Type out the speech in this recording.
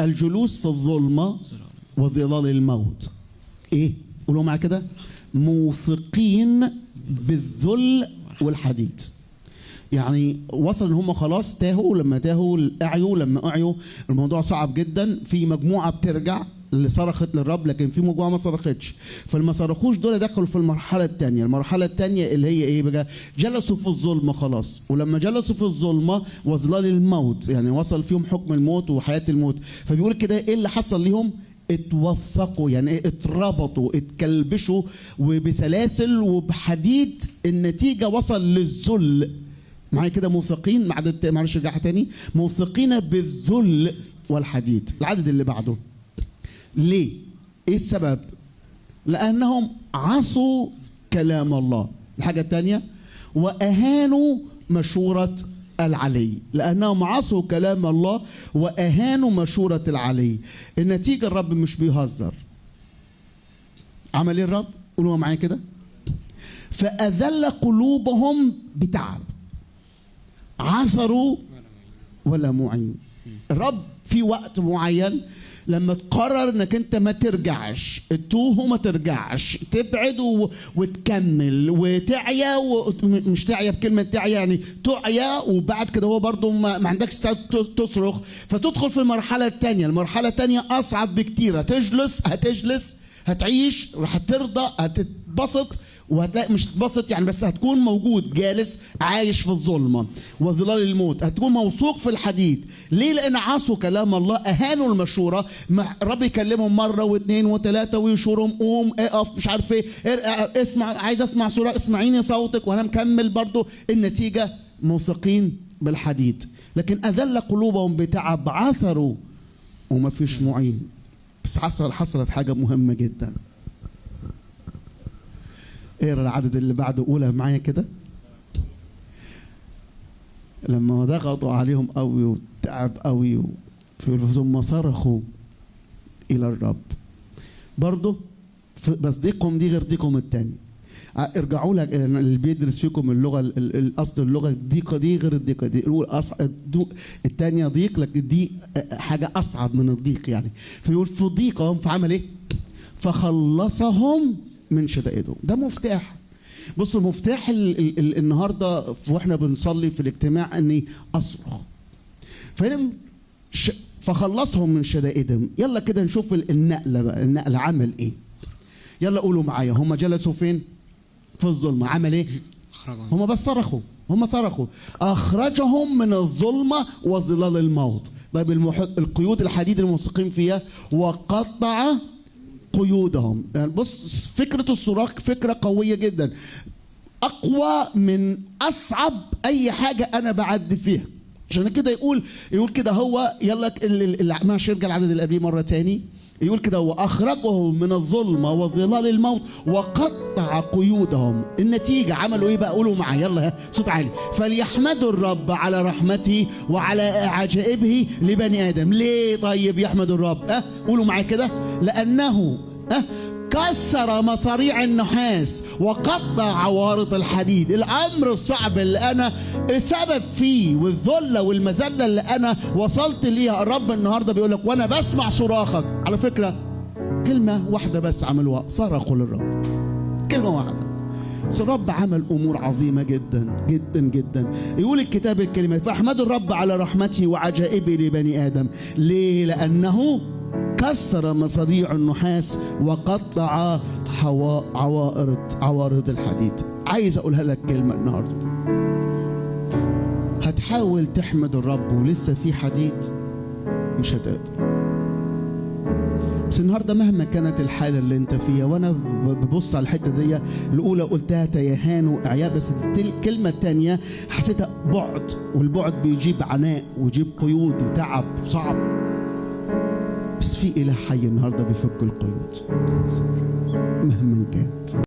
الجلوس في الظلمة وظلال الموت. ايه؟ قولوا معايا كده: موثقين بالذل والحديد. يعني وصل ان هم خلاص تاهوا، لما تاهوا اعيوا، لما اعيوا الموضوع صعب جدا. في مجموعه بترجع اللي صرخت للرب، لكن في مجموعه ما صرختش، فالما صرخوش دول دخلوا في المرحله الثانيه. المرحله الثانيه اللي هي ايه بقى؟ جلسوا في الظلمه خلاص، ولما جلسوا في الظلمه وظلال الموت، يعني وصل فيهم حكم الموت وحياه الموت. فبيقول كده ايه اللي حصل ليهم؟ اتوثقوا، يعني ايه؟ اتربطوا، اتكلبشوا وبسلاسل وبحديد. النتيجه وصل للذل. معايا كده؟ موثقين، معلش ارجعها تاني: موثقين بالذل والحديد. العدد اللي بعده ليه؟ ايه السبب؟ لانهم عصوا كلام الله. الحاجه الثانيه: واهانوا مشوره العلي. لانهم عصوا كلام الله واهانوا مشوره العلي. النتيجه الرب مش بيهزر. عمل ايه الرب؟ قولوا معايا كده: فاذل قلوبهم بتعب، عثروا ولا معين. الرب في وقت معين لما تقرر انك انت ما ترجعش، تتوه وما ترجعش، تبعد وتكمل وتعيا مش تعيا بكلمه تعيا، يعني تعيا وبعد كده هو برضو ما عندكش تصرخ، فتدخل في المرحله الثانيه. المرحله الثانيه اصعب بكتير. هتجلس، هتعيش، هترضى، هتتبسط، وهتلاقي مش تتبسط يعني، بس هتكون موجود جالس عايش في الظلمه وظلال الموت. هتكون موثوق في الحديد. ليه؟ لان عصوا كلام الله، اهانوا المشوره. الرب يكلمهم مره واثنين وثلاثه ويشورهم: قوم، اقف، مش عارف ايه، اسمع، عايز اسمع صوره، اسمعيني صوتك، وانا مكمل برضو. النتيجه موثقين بالحديد، لكن اذل قلوبهم بتعب، عثروا وما فيش معين. بس حصلت حاجه مهمه جدا. اقرا العدد اللي بعده، قولها معايا كده: لما ضغطوا عليهم قوي وتعب قوي ثم صرخوا الى الرب. برضه بس ديكم دي غير ديكم الثاني. ارجعوا لك اللي بيدرس فيكم اللغه، الاصل اللغه الضيقه دي غير الضيقه دي. الثانيه ضيق، لكن دي حاجه اصعب من الضيق يعني. فيقول في ضيقهم فعمل ايه؟ فخلصهم من شدائدهم. ده مفتاح. بصوا، المفتاح النهارده واحنا بنصلي في الاجتماع اني اصرخ. فخلصهم من شدائدهم. يلا كده نشوف النقله بقى. النقله عمل ايه؟ يلا قولوا معايا: هم جلسوا فين؟ في الظلمه. عمل ايه؟ هم بس صرخوا. اخرجهم من الظلمه وظلال الموت. طيب القيود الحديد الموثقين فيها: وقطع قيودهم. يعني بص، فكرة الصراخ فكرة قوية جدا، أقوى من أصعب أي حاجة أنا بعد فيها. عشان كده يقول كده هو. يلا ماشي، ارجع العدد اللي قبليه مرة تاني. يقول كده: وأخرجهم من الظلمة وظلال الموت وقطع قيودهم. النتيجة عملوا إيه بقى؟ قولوا معايا يلا صوت عالي: فليحمدوا الرب على رحمته وعلى عجائبه لبني آدم. ليه طيب يحمدوا الرب؟ قولوا معايا كده: لأنه كسر مصاريع النحاس وقطع عوارض الحديد. الأمر الصعب اللي أنا سبب فيه والذلة والمذلة اللي أنا وصلت ليها، الرب النهاردة بيقول لك وأنا بسمع صراخك. على فكرة كلمة واحدة بس عملوها: صرخوا للرب. كلمة واحدة بس الرب عمل أمور عظيمة جدا جدا جدا. يقول الكتاب الكلمة: فاحمدوا الرب على رحمته وعجائبه لبني آدم. ليه؟ لأنه كسر مصاريع النحاس وقطع عوارض الحديد. عايز أقولها لك كلمة النهاردة: هتحاول تحمد الرب ولسه في حديد، مش هتقدر. بس النهارده مهما كانت الحاله اللي انت فيها، وانا ببص على الحته دي الاولى قلتها تيهان واعياء، بس الكلمه الثانيه حسيتها بعد، والبعد بيجيب عناء ويجيب قيود وتعب صعب. بس في اله حي النهارده بيفك القيود مهما كانت.